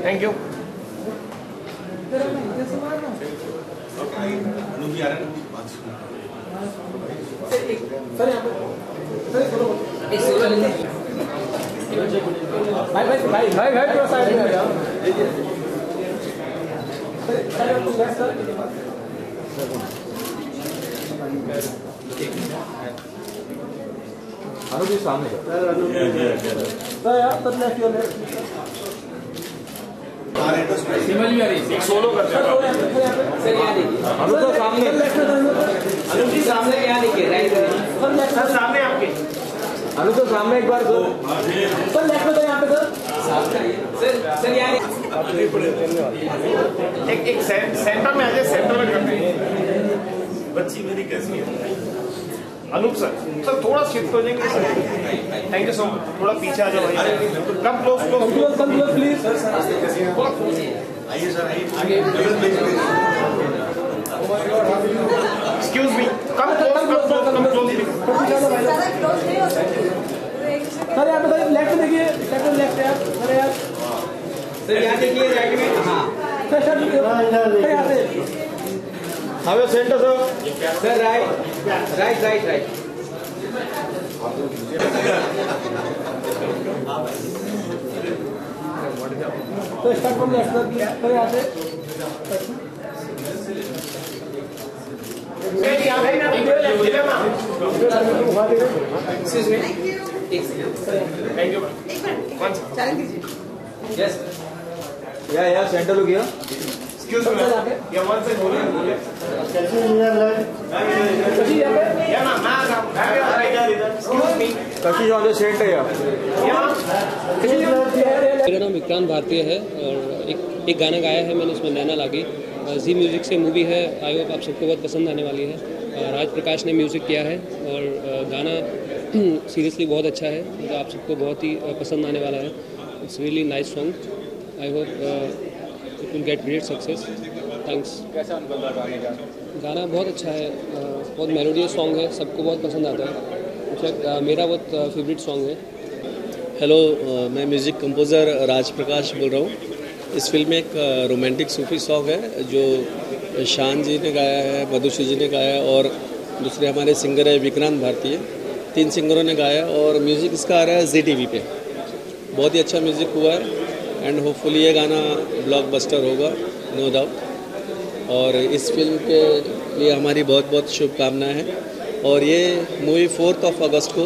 Thank you. भाई थोड़ा side में अनुज जी सामने सर यार तब लेफ्ट योर लेफ्ट सिमल भी आ रही है एक सोलो करते हैं सर यहाँ देखिए अनुज तो सामने अनुज जी सामने यहाँ देखिए राइट सर सामने आपके अनुज तो सामने एक बार सर लेफ्ट में यहाँ पे सर यहाँ एक सेंटर में आ जाए सेंटर में करते हैं बच्ची मेरी कैसी है अनूप सर थोड़ा शिफ्ट हो जाएंगे sir thank you so much थोड़ा पीछे आ जाओ कम क्लोज प्लीज आइए सर आइए excuse me come close sir यहाँ पे लेफ्ट देखिए लेफ्ट यार सर यहाँ देखिए राइट में हाँ सर यहाँ से Have your center, sir. Sir, right. So start from left, sir. Sir, यहाँ से. Excuse me. Thank you. Challenge कीजिए. Yes. Yeah. Center look here. Excuse me. Yeah, one second. बोलिए. Excuse me. Kashi on the center here. मेरा नाम विक्रांत भारतीय है और एक गाना गाया है मैंने उसमें नैना लागी जी म्यूज़िक से मूवी है आई होप आप सबको बहुत पसंद आने वाली है राज प्रकाश ने म्यूज़िक किया है और गाना सीरियसली बहुत अच्छा है तो आप सबको बहुत ही पसंद आने वाला है it's really nice song I hope it will get great success thanks. कैसा अनुभव रहा गाने का? गाना बहुत अच्छा है बहुत मेलोडियस सॉन्ग है सबको बहुत पसंद आता है इनफैक्ट मेरा बहुत फेवरेट सॉन्ग है। हेलो मैं म्यूज़िक कंपोज़र राज प्रकाश बोल रहा हूँ। इस फिल्म में एक रोमांटिक सूफी सॉन्ग है जो शान जी ने गाया है मधुश्री जी ने गाया है और दूसरे हमारे सिंगर है विक्रांत भारतीय 3 सिंगरों ने गाया और म्यूज़िक इसका आ रहा है ZTV पे बहुत ही अच्छा म्यूज़िक हुआ है एंड होपफुली ये गाना ब्लॉकबस्टर होगा नो डाउट और इस फिल्म के लिए हमारी बहुत बहुत शुभकामनाएं हैं और ये मूवी 4 अगस्त को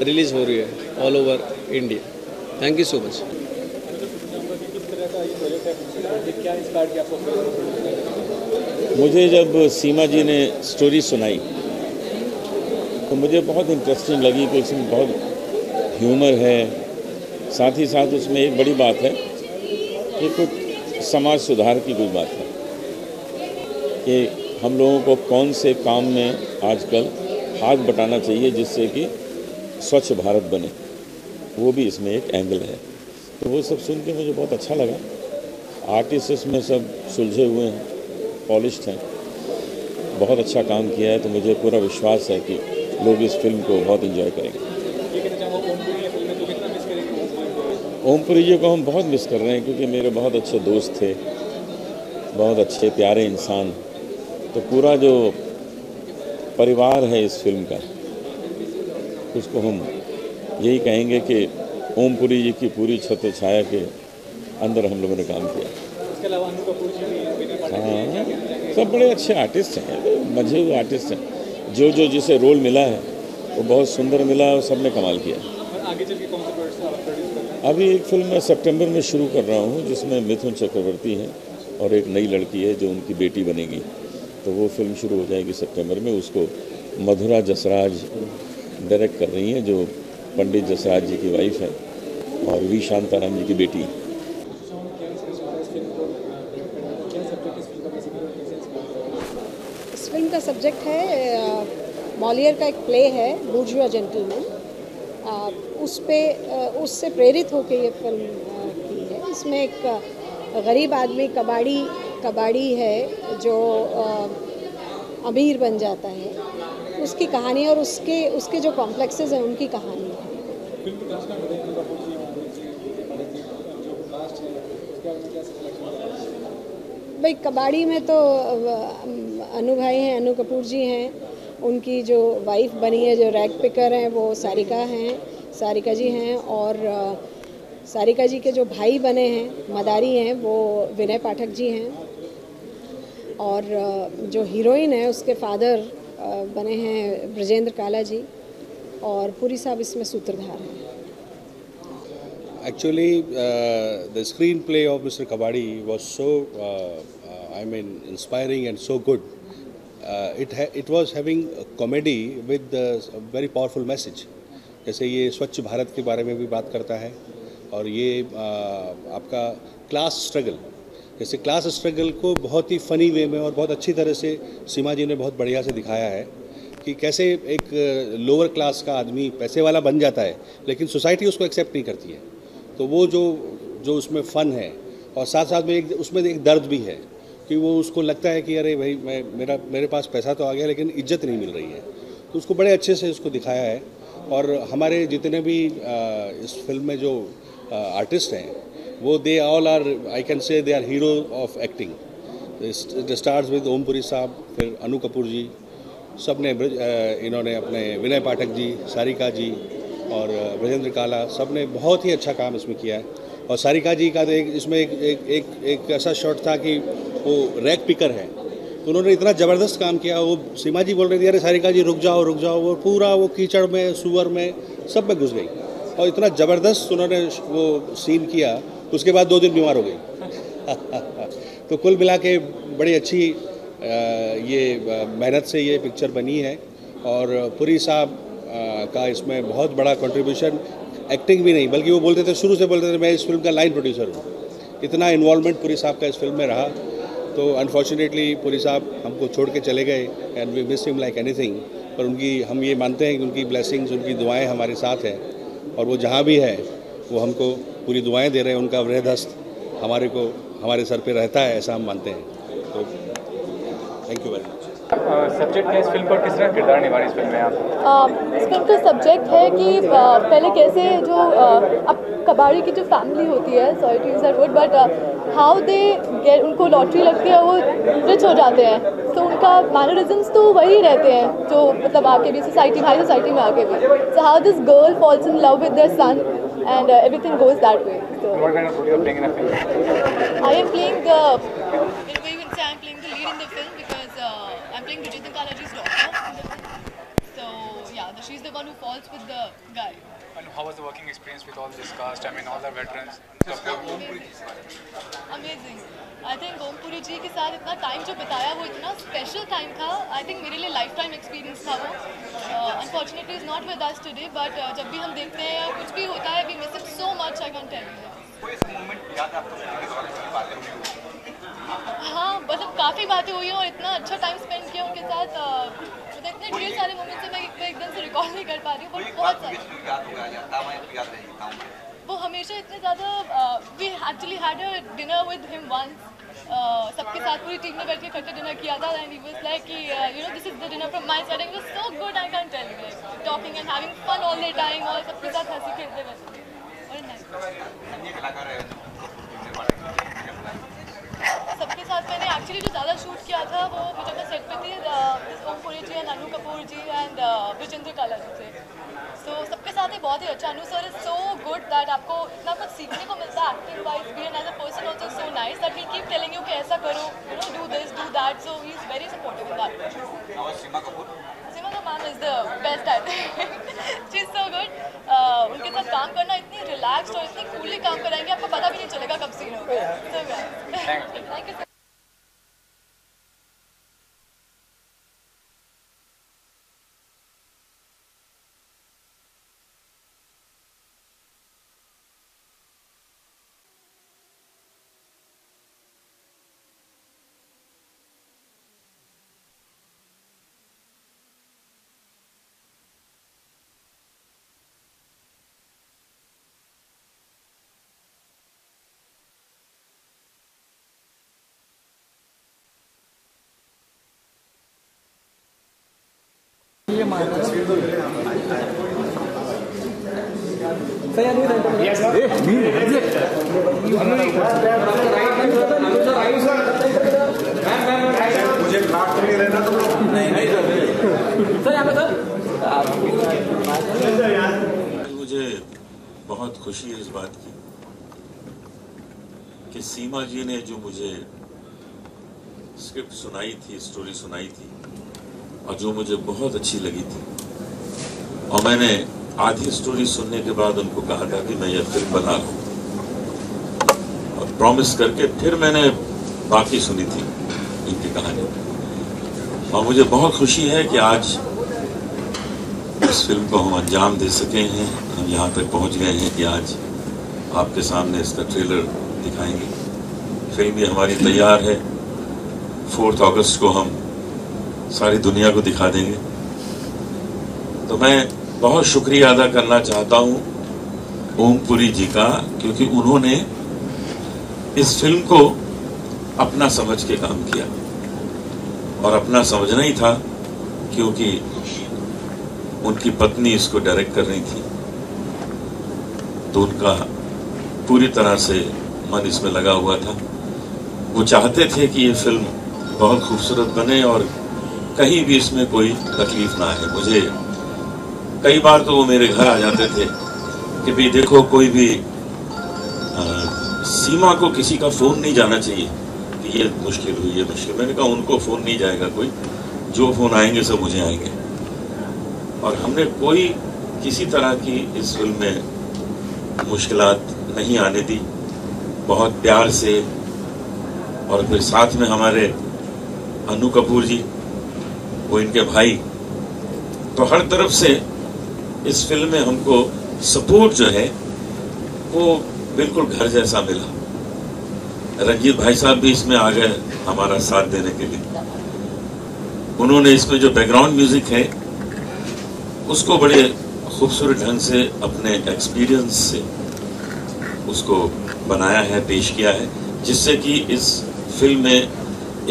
रिलीज़ हो रही है all over India. Thank you so much. मुझे जब सीमा जी ने स्टोरी सुनाई तो मुझे बहुत इंटरेस्टिंग लगी कि उसमें बहुत ह्यूमर है साथ ही साथ उसमें एक बड़ी बात है कि कुछ समाज सुधार की कुछ बात है कि हम लोगों को कौन से काम में आजकल हाथ बटाना चाहिए जिससे कि स्वच्छ भारत बने वो भी इसमें एक एंगल है तो वो सब सुन के मुझे बहुत अच्छा लगा। आर्टिस्ट इसमें सब सुलझे हुए हैं पॉलिश्ड हैं बहुत अच्छा काम किया है तो मुझे पूरा विश्वास है कि लोग इस फिल्म को बहुत एंजॉय करेंगे। ओमपुरी जी को हम बहुत मिस कर रहे हैं क्योंकि मेरे बहुत अच्छे दोस्त थे बहुत अच्छे प्यारे इंसान तो पूरा जो परिवार है इस फिल्म का उसको हम यही कहेंगे कि ओमपुरी जी की पूरी छत्र छाया के अंदर हम लोगों ने काम किया। हाँ सब बड़े अच्छे आर्टिस्ट हैं मजे हुए आर्टिस्ट हैं जो जिसे रोल मिला है वो बहुत सुंदर मिला और सब ने कमाल किया। अभी एक फिल्म मैं सितंबर में शुरू कर रहा हूँ जिसमें मिथुन चक्रवर्ती हैं और एक नई लड़की है जो उनकी बेटी बनेगी तो वो फिल्म शुरू हो जाएगी सितंबर में उसको मधुरा जसराज डायरेक्ट कर रही हैं जो पंडित जसराज जी की वाइफ है और वी शांताराम जी की बेटी। इस फिल्म का सब्जेक्ट है मॉलियर का एक प्ले है बूर्जुआ जेंटलमैन उससे प्रेरित होकर ये फिल्म की है। इसमें एक गरीब आदमी कबाड़ी है जो अमीर बन जाता है उसकी कहानी और उसके जो कॉम्प्लेक्सेस हैं उनकी कहानी है। भाई कबाड़ी में तो अनु भाई हैं, अनु कपूर जी हैं, उनकी जो वाइफ बनी है, जो रैग पिकर हैं, वो सारिका जी हैं, और सारिका जी के जो भाई बने हैं, मदारी हैं, वो विनय पाठक जी हैं, और जो हीरोइन है उसके फादर बने हैं ब्रजेंद्र काला जी, और पुरी साहब इसमें सूत्रधार हैं। Actually, the screenplay of Mr. Kabadi was so, inspiring and so good. It was having a comedy with a very powerful message. जैसे ये स्वच्छ भारत के बारे में भी बात करता है, और ये आपका क्लास स्ट्रगल, जैसे क्लास स्ट्रगल को बहुत ही फ़नी वे में और बहुत अच्छी तरह से सीमा जी ने बहुत बढ़िया से दिखाया है कि कैसे एक लोअर क्लास का आदमी पैसे वाला बन जाता है, लेकिन सोसाइटी उसको एक्सेप्ट नहीं करती है। तो वो जो उसमें फ़न है, और साथ साथ में उसमें एक दर्द भी है कि वो उसको लगता है कि अरे भाई मेरे पास पैसा तो आ गया लेकिन इज्जत नहीं मिल रही है। तो उसको बड़े अच्छे से उसको दिखाया है, और हमारे जितने भी इस फिल्म में जो आर्टिस्ट हैं, वो they all are, I can say they are hero of acting. It starts with Om Puri sahab, फिर अनु कपूर जी, सब ने इन्होंने अपने विनय पाठक जी, सारिका जी और ब्रजेंद्र काला, सब ने बहुत ही अच्छा काम इसमें किया है। और सारिका जी का इसमें एक ऐसा शॉट था कि वो रैग पिकर है, तो उन्होंने इतना ज़बरदस्त काम किया। वो सीमा जी बोल रही थी अरे सारिका जी रुक जाओ, वो पूरा वो कीचड़ में, सुअर में, सब में घुस गई, और इतना ज़बरदस्त उन्होंने वो सीन किया। उसके बाद 2 दिन बीमार हो गई। तो कुल मिला के बड़ी अच्छी ये मेहनत से ये पिक्चर बनी है, और पुरी साहब का इसमें बहुत बड़ा कंट्रीब्यूशन, एक्टिंग भी नहीं बल्कि वो बोलते थे, शुरू से बोलते थे मैं इस फिल्म का लाइन प्रोड्यूसर हूँ। इतना इन्वॉल्वमेंट पुरी साहब का इस फिल्म में रहा। तो अनफॉर्चुनेटली पुरी साहब हमको छोड़ के चले गए, and we miss him like anything. पर हम ये मानते हैं कि उनकी ब्लेसिंग्स, उनकी दुआएं हमारे साथ हैं, और वो जहाँ भी है वो हमको पूरी दुआएं दे रहे हैं। उनका वृहदस्त हमारे सर पे रहता है, ऐसा हम मानते हैं। तो thank you very much. Subject है इस फिल्म पर, किस तरह किरदार निभा इस फिल्म में आप? इस फिल्म का सब्जेक्ट है कि पहले कैसे जो अब कबाड़ी की जो फैमिली होती है, sorry to use that word, but how they get, उनको लॉटरी लगती है, वो रिच हो जाते हैं, तो उनका मैनरिज्म्स तो वही रहते हैं जो मतलब आके भी हाई सोसाइटी में आके भी। So how this girl falls in love with their son and everything goes that way. So what kind of role you are playing in the film? I am playing in a way you can say I'm playing the lead in the film because I'm playing Brajendra Kalaji's daughter. So yeah, she's the one who falls with the guy. And how was the working experience with all this cast? I mean, all the veterans. Amazing. I think Om Puri जी के साथ इतना time जो बिताया वो इतना special time था। I think मेरे लिए लाइफ टाइम एक्सपीरियंस था वो। Unfortunately is not with us today, but जब भी हम देखते हैं या कुछ भी होता है, we miss it so much, I can tell you. हाँ, मतलब काफ़ी बातें हुई हैं और इतना अच्छा टाइम स्पेंड किया उनके साथ। मतलब इतने ढेर सारे मोमेंट्स मैं एकदम से रिकॉर्ड नहीं कर पा रही हूँ, बट बहुत सारे। वो हमेशा इतने ज़्यादा, we actually had a dinner with him once, सबके साथ पूरी टीम ने बैठ के इकट्ठे डिनर किया था, एंड ही वाज लाइक कि you know this is the dinner from my side, and it was so good, I can tell you, talking and having fun all the time, और सबके साथ हंसी खेलते वैसे। सबके साथ मैंने एक्चुअली जो ज़्यादा शूट किया था वो जब मैं सेट पे थी, ओमपुरी जी and Anu Kapoor ji and Brajendra काला जी थे। सो सबके साथ ही बहुत ही अच्छा। Anu sir is so good that आपको इतना कुछ सीखने को मिलता है एक्टिंग वाइज भी, and as a person also so nice that he keep telling you कि ऐसा करो, you know, do this, do that. So he is very supportive in that. Seema का ma'am is the best at she is so good. उनके साथ काम करना, इतनी relaxed और इतनी कूलली काम कराएंगे, आपको पता भी नहीं चलेगा कब सीन होगा। So thank you. ये मुझे काट नहीं लेना तो नहीं मुझे बहुत खुशी है इस बात की कि सीमा जी ने जो मुझे स्क्रिप्ट सुनाई थी, स्टोरी सुनाई थी और जो मुझे बहुत अच्छी लगी थी, और मैंने आधी स्टोरी सुनने के बाद उनको कहा था कि मैं ये फिल्म बना लूं, और प्रॉमिस करके फिर मैंने बाकी सुनी थी इनकी कहानी। और मुझे बहुत खुशी है कि आज इस फिल्म को हम अंजाम दे सके हैं, हम यहाँ तक पहुँच गए हैं कि आज आपके सामने इसका ट्रेलर दिखाएंगे। फिल्म भी हमारी तैयार है, 4 अगस्त को हम सारी दुनिया को दिखा देंगे। तो मैं बहुत शुक्रिया अदा करना चाहता हूँ ओमपुरी जी का, क्योंकि उन्होंने इस फिल्म को अपना समझ के काम किया, और अपना समझना ही था क्योंकि उनकी पत्नी इसको डायरेक्ट कर रही थी, तो उनका पूरी तरह से मन इसमें लगा हुआ था। वो चाहते थे कि ये फिल्म बहुत खूबसूरत बने और कहीं भी इसमें कोई तकलीफ ना आए। मुझे कई बार तो वो मेरे घर आ जाते थे कि भाई देखो कोई भी सीमा को किसी का फोन नहीं जाना चाहिए कि ये मुश्किल हुई, ये मुश्किल। मैंने कहा उनको फोन नहीं जाएगा कोई, जो फोन आएंगे सब मुझे आएंगे। और हमने कोई किसी तरह की इस फिल्म में मुश्किलात नहीं आने दी, बहुत प्यार से। और फिर साथ में हमारे अनु कपूर जी, वो इनके भाई, तो हर तरफ से इस फिल्म में हमको सपोर्ट जो है वो बिल्कुल घर जैसा मिला। रंजीत भाई साहब भी इसमें आ गए हमारा साथ देने के लिए। उन्होंने इसमें जो बैकग्राउंड म्यूजिक है उसको बड़े खूबसूरत ढंग से अपने एक्सपीरियंस से उसको बनाया है, पेश किया है, जिससे कि इस फिल्म में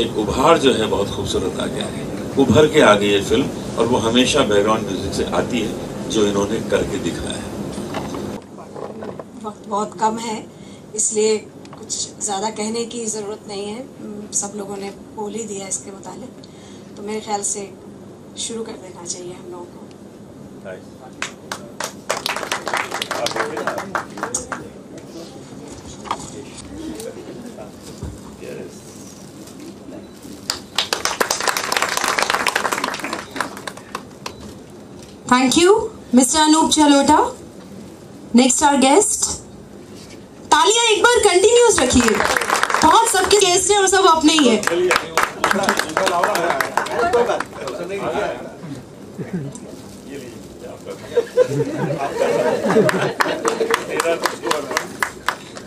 एक उभार जो है बहुत खूबसूरत आ गया है। उभर के आ गई है फिल्म, और वो हमेशा बैकग्राउंड म्यूजिक से आती है जो इन्होंने करके दिखाया है। वक्त बहुत कम है, इसलिए कुछ ज़्यादा कहने की ज़रूरत नहीं है, सब लोगों ने बोल ही दिया इसके मुतालिक। तो मेरे ख्याल से शुरू कर देना चाहिए हम लोगों को। Thank you, Mr. Anup Jalota. Next our guest. तालियां एक बार कंटिन्यूस रखिए, बहुत सबके गेस्ट हैं और सब अपने ही हैं।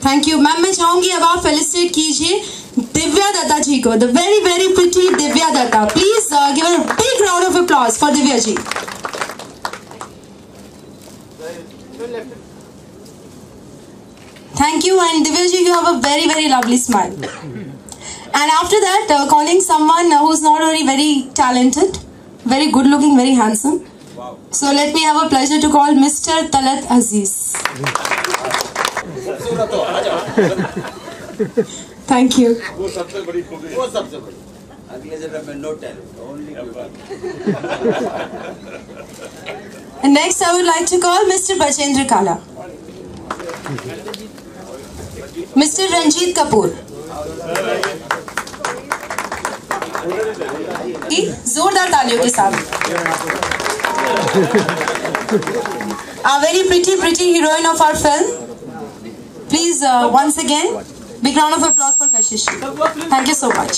Thank you ma'am. मैं चाहूंगी अब आप फेलिसिटेट कीजिए दिव्या दत्ता जी को, the very very pretty Divya Dutta. Please give a big round of applause for Divya ji. Thank you, and Divya ji, you have a very very lovely smile. And after that, calling someone who's not only very talented, very good looking, very handsome. Wow. So let me have a pleasure to call Mr. Talat Aziz. Thank you. वो सबसे बड़ी खूबी, वो सबसे बड़ी। अगले जन्म में no talent, only beauty. And next, I would like to call Mr. Bachendra Kala. Mr. Ranjit Kapoor. जोरदार तालियों के साथ। A very pretty heroine of our film. Please once again, big round of applause for Kashish. Thank you so much.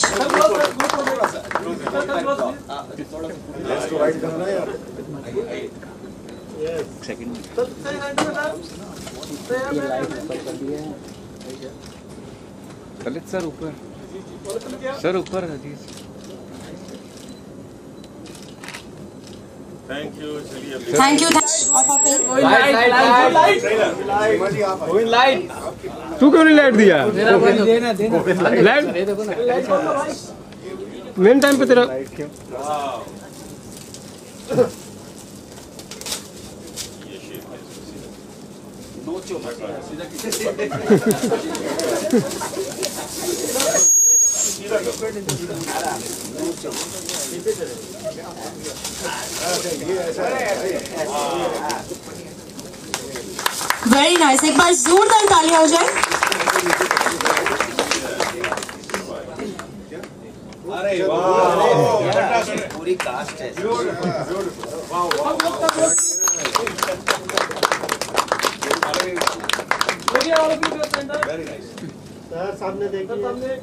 Lalit sir ऊपर, sir ऊपर Aziz. Thank you. चलिए Thank you. Light तू क्यों नहीं लाइट दिया? लाइट मेन टाइम पे तेरा very nice, एक बार जोरदार तालियां हो जाए। अरे वाह, पूरी कास्ट है। सर सामने देखिए,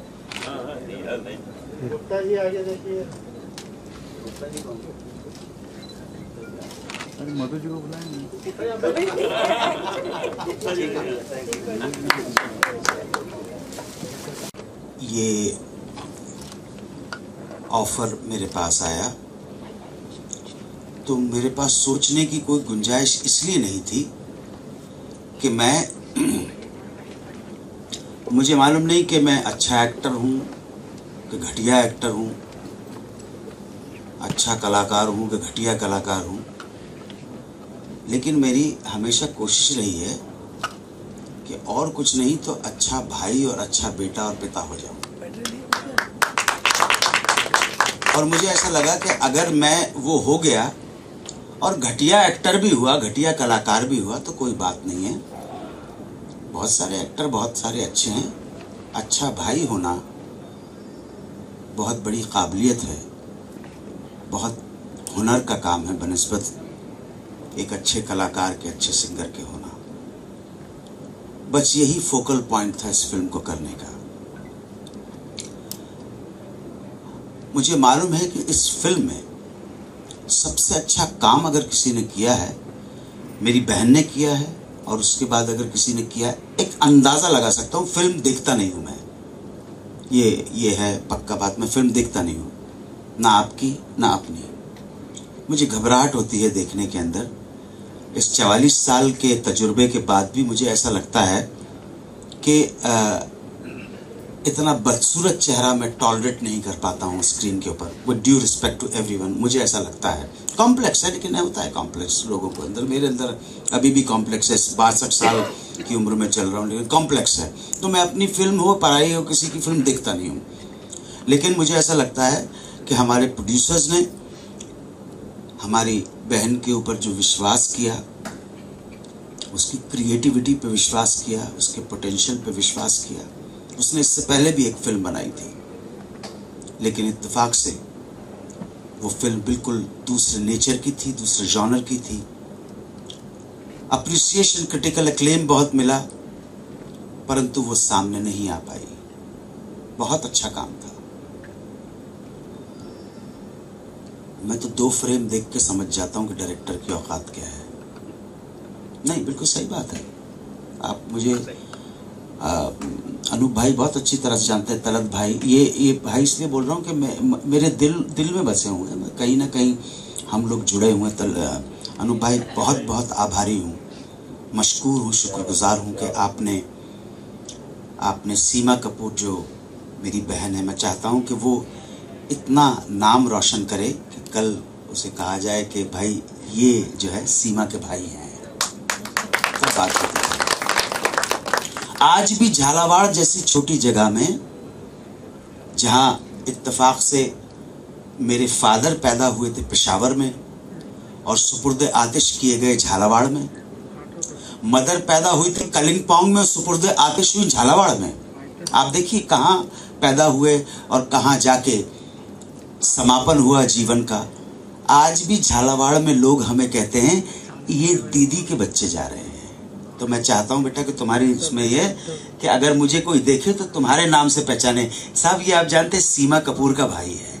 गुप्ता जी आगे देखिए। अरे मधु जी को बुलाएंगे। ये ऑफर मेरे पास आया तो मेरे पास सोचने की कोई गुंजाइश इसलिए नहीं थी कि मुझे मालूम नहीं कि मैं अच्छा एक्टर हूँ कि घटिया एक्टर हूँ, अच्छा कलाकार हूँ कि घटिया कलाकार हूँ, लेकिन मेरी हमेशा कोशिश रही है कि और कुछ नहीं तो अच्छा भाई और अच्छा बेटा और पिता हो जाऊं। और मुझे ऐसा लगा कि अगर मैं वो हो गया और घटिया एक्टर भी हुआ, घटिया कलाकार भी हुआ, तो कोई बात नहीं है। बहुत सारे एक्टर बहुत सारे अच्छे हैं। अच्छा भाई होना बहुत बड़ी काबिलियत है, बहुत हुनर का काम है बनिस्बत एक अच्छे कलाकार के, अच्छे सिंगर के होना। बस यही फोकल पॉइंट था इस फिल्म को करने का। मुझे मालूम है कि इस फिल्म में सबसे अच्छा काम अगर किसी ने किया है, मेरी बहन ने किया है, और उसके बाद अगर किसी ने किया है, एक अंदाजा लगा सकता हूँ। फिल्म देखता नहीं हूँ मैं, ये है पक्का बात। मैं फिल्म देखता नहीं हूँ, ना आपकी ना अपनी। मुझे घबराहट होती है देखने के अंदर। इस 44 साल के तजुर्बे के बाद भी मुझे ऐसा लगता है कि इतना बदसूरत चेहरा मैं टॉलरेट नहीं कर पाता हूँ स्क्रीन के ऊपर, with due respect to everyone. मुझे ऐसा लगता है, कॉम्प्लेक्स है, लेकिन होता है कॉम्प्लेक्स लोगों को अंदर। मेरे अंदर अभी भी कॉम्प्लेक्स है, 62 साल की उम्र में चल रहा हूँ, लेकिन कॉम्प्लेक्स है। तो मैं अपनी फिल्म हो, पढ़ाई हो, किसी की फिल्म देखता नहीं हूँ। लेकिन मुझे ऐसा लगता है कि हमारे प्रोड्यूसर्स ने हमारी बहन के ऊपर जो विश्वास किया, उसकी क्रिएटिविटी पे विश्वास किया, उसके पोटेंशियल पे विश्वास किया। उसने इससे पहले भी एक फिल्म बनाई थी, लेकिन इत्तेफाक से वो फिल्म बिल्कुल दूसरे नेचर की थी, दूसरे जॉनर की थी। अप्रिसिएशन, क्रिटिकल एक्लेम बहुत मिला, परंतु वो सामने नहीं आ पाई। बहुत अच्छा काम था। मैं तो 2 फ्रेम देख के समझ जाता हूं कि डायरेक्टर की औकात क्या है। नहीं, बिल्कुल सही बात है। आप मुझे अनूप भाई बहुत अच्छी तरह से जानते हैं, तलत भाई। ये भाई इसलिए बोल रहा हूँ कि मेरे दिल में बसे हुए हैं, कहीं ना कहीं हम लोग जुड़े हुए हैं। अनूप भाई बहुत बहुत आभारी हूँ, मशकूर हूँ, शुक्रगुजार हूँ कि आपने सीमा कपूर जो मेरी बहन है, मैं चाहता हूँ कि वो इतना नाम रोशन करे कि कल उसे कहा जाए कि भाई ये जो है सीमा के भाई हैं। तो बात होती है। आज भी झालावाड़ जैसी छोटी जगह में, जहां इत्तेफाक से मेरे फादर पैदा हुए थे पेशावर में और सुपुर्द आतिश किए गए झालावाड़ में, मदर पैदा हुई थी कलिंगपोंग में, सुपुर्द आतिश हुई झालावाड़ में। आप देखिए कहाँ पैदा हुए और कहाँ जाके समापन हुआ जीवन का। आज भी झालावाड़ में लोग हमें कहते हैं ये दीदी के बच्चे जा रहे हैं। तो मैं चाहता हूं बेटा कि तुम्हारी इसमें ये कि अगर मुझे कोई देखे तो तुम्हारे नाम से पहचाने, साहब ये आप जानते सीमा कपूर का भाई है।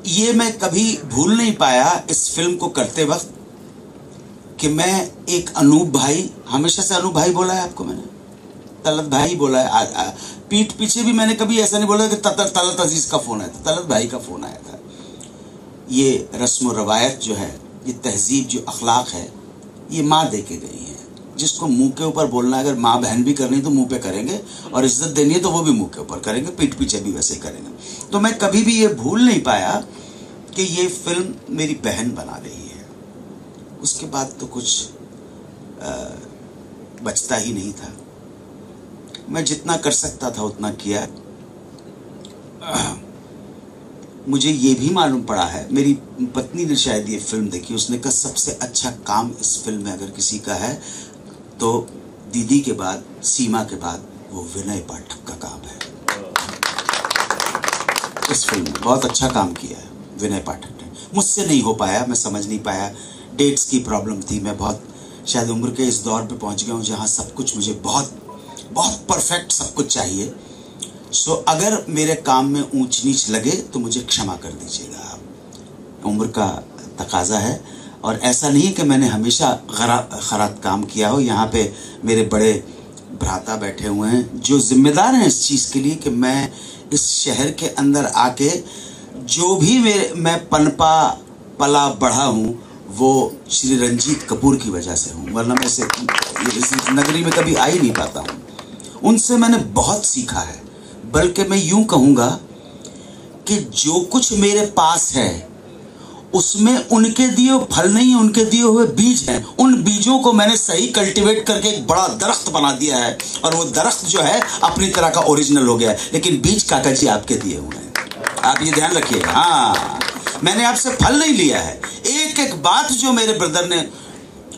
ये मैं कभी भूल नहीं पाया इस फिल्म को करते वक्त कि मैं एक अनूप भाई, हमेशा से अनूप भाई बोला है आपको मैंने, तलत भाई बोला है। पीठ पीछे भी मैंने कभी ऐसा नहीं बोला कि तलत अजीज का फोन आया था, तलत भाई का फोन आया था। ये रस्म और रवायत जो है, ये तहजीब जो अखलाक है, ये माँ दे के गई है। जिसको मुंह के ऊपर बोलना है, अगर माँ बहन भी करनी तो मुंह पे करेंगे, और इज्जत देनी है तो वो भी मुंह के ऊपर करेंगे, पीठ पीछे भी वैसे ही करेंगे। तो मैं कभी भी ये भूल नहीं पाया कि ये फिल्म मेरी बहन बना रही है। उसके बाद तो कुछ बचता ही नहीं था। मैं जितना कर सकता था उतना किया। मुझे ये भी मालूम पड़ा है, मेरी पत्नी ने शायद ये फिल्म देखी, उसने कहा सबसे अच्छा काम इस फिल्म में अगर किसी का है तो दीदी के बाद, सीमा के बाद वो विनय पाठक का काम है। इस फिल्म में बहुत अच्छा काम किया है विनय पाठक ने। मुझसे नहीं हो पाया, मैं समझ नहीं पाया, डेट्स की प्रॉब्लम थी। मैं बहुत शायद उम्र के इस दौर पे पहुंच गया हूँ जहाँ सब कुछ मुझे बहुत बहुत परफेक्ट सब कुछ चाहिए। सो अगर मेरे काम में ऊंच नीच लगे तो मुझे क्षमा कर दीजिएगा आप, उम्र का तकाजा है। और ऐसा नहीं है कि मैंने हमेशा खराब काम किया हो। यहाँ पे मेरे बड़े भ्राता बैठे हुए हैं जो जिम्मेदार हैं इस चीज़ के लिए कि मैं इस शहर के अंदर आके जो भी मैं पनपा पला बढ़ा हूँ वो श्री रंजीत कपूर की वजह से हूँ, वरना मैं इस नगरी में कभी आ ही नहीं पाता हूँ। उनसे मैंने बहुत सीखा है, बल्कि मैं यूं कहूँगा कि जो कुछ मेरे पास है उसमें उनके दिए फल नहीं, उनके दिए हुए बीज हैं। उन बीजों को मैंने सही कल्टीवेट करके एक बड़ा दरख्त बना दिया है और वो दरख्त जो है अपनी तरह का ओरिजिनल हो गया है। लेकिन बीज काका जी आपके दिए हुए हैं, आप ये ध्यान रखिएगा। हाँ, मैंने आपसे फल नहीं लिया है। एक एक बात जो मेरे ब्रदर ने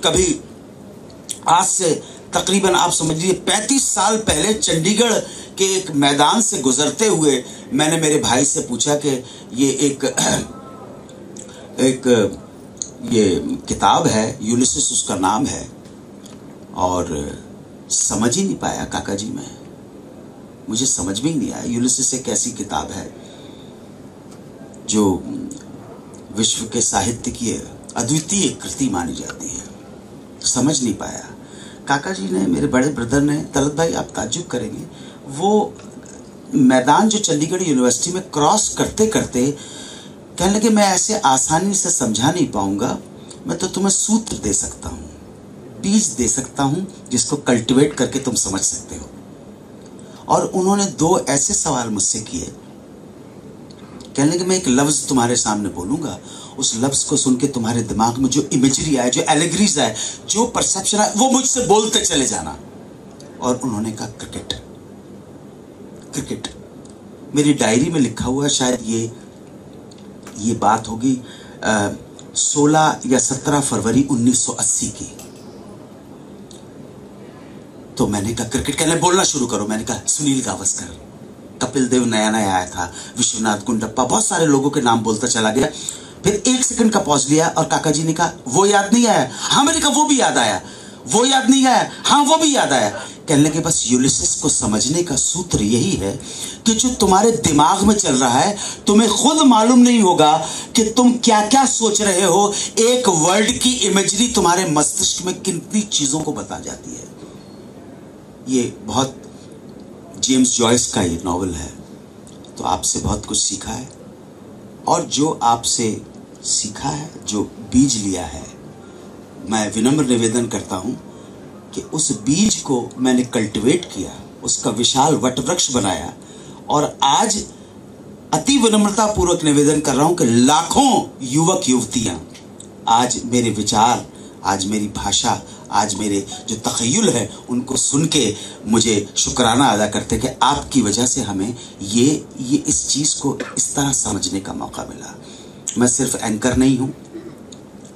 कभी, आज से तकरीबन आप समझ लीजिए 35 साल पहले चंडीगढ़ के एक मैदान से गुजरते हुए मैंने मेरे भाई से पूछा कि ये एक ये किताब है, यूलिसिस उसका नाम है, और समझ ही नहीं पाया काका जी। मुझे समझ में ही नहीं आया। यूलिसिस एक ऐसी किताब है जो विश्व के साहित्य की अद्वितीय कृति मानी जाती है, समझ नहीं पाया। काका जी ने, मेरे बड़े ब्रदर ने, तलत भाई आप ताज्जुब करेंगे, वो मैदान जो चंडीगढ़ यूनिवर्सिटी में क्रॉस करते करते कहने लगे मैं ऐसे आसानी से समझा नहीं पाऊंगा, मैं तो तुम्हें सूत्र दे सकता हूँ, बीज दे सकता हूँ जिसको कल्टीवेट करके तुम समझ सकते हो। और उन्होंने 2 ऐसे सवाल मुझसे किए, कहने लगे मैं एक लफ्ज तुम्हारे सामने बोलूंगा, उस लफ्ज को सुन के तुम्हारे दिमाग में जो इमेजरी आए, जो एलिगरीज आए, जो परसेप्शन आए, वो मुझसे बोलते चले जाना। और उन्होंने कहा क्रिकेट। क्रिकेट मेरी डायरी में लिखा हुआ है, शायद ये बात होगी 16 या 17 फरवरी 1980 की। तो मैंने कहा क्रिकेट, कहने बोलना शुरू करो। मैंने कहा सुनील गावस्कर, कपिल देव नया नया आया था, विश्वनाथ गुंडप्पा, बहुत सारे लोगों के नाम बोलता चला गया। फिर 1 सेकंड का पॉज लिया और काका जी ने कहा वो याद नहीं आया? हाँ, मैंने कहा वो भी याद आया। वो याद नहीं आया? हाँ, वो भी याद आया। कहने लगे बस यूलिसिस को समझने का सूत्र यही है कि जो तुम्हारे दिमाग में चल रहा है तुम्हें खुद मालूम नहीं होगा कि तुम क्या क्या सोच रहे हो। एक वर्ड की इमेजरी तुम्हारे मस्तिष्क में कितनी चीजों को बता जाती है। ये बहुत जेम्स जॉयस का ये नॉवल है। तो आपसे बहुत कुछ सीखा है, और जो आपसे सीखा है, जो बीज लिया है, मैं विनम्र निवेदन करता हूं कि उस बीज को मैंने कल्टीवेट किया, उसका विशाल वटवृक्ष बनाया, और आज अति विनम्रता पूर्वक निवेदन कर रहा हूं कि लाखों युवक युवतियां आज मेरे विचार, आज मेरी भाषा, आज मेरे जो तख़य्युल है उनको सुन के मुझे शुक्राना अदा करते कि आपकी वजह से हमें ये इस चीज़ को इस तरह समझने का मौका मिला। मैं सिर्फ एंकर नहीं हूँ,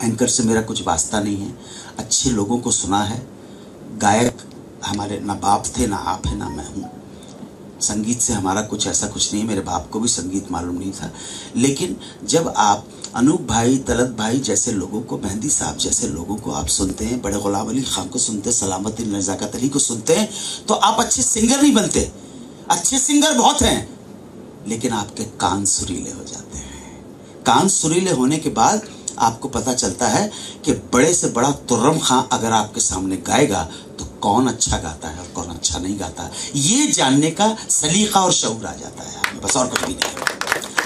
एंकर से मेरा कुछ वास्ता नहीं है। अच्छे लोगों को सुना है। गायक हमारे ना बाप थे, ना आप है, ना मैं हूँ। संगीत से हमारा कुछ ऐसा कुछ नहीं है, मेरे बाप को भी संगीत मालूम नहीं था। लेकिन जब आप अनूप भाई, तलत भाई जैसे लोगों को, मेहंदी साहब जैसे लोगों को आप सुनते हैं, बड़े गुलाम अली खान को सुनते हैं, सलामत नज़ाकत अली को सुनते हैं, तो आप अच्छे सिंगर नहीं बनते। अच्छे सिंगर बहुत हैं, लेकिन आपके कान सुरीले हो जाते हैं। कान सुरीले होने के बाद आपको पता चलता है कि बड़े से बड़ा तुर्रम खां अगर आपके सामने गाएगा तो कौन अच्छा गाता है और कौन अच्छा नहीं गाता, ये जानने का सलीका और शऊर आ जाता है हमें, बस और कुछ भी नहीं।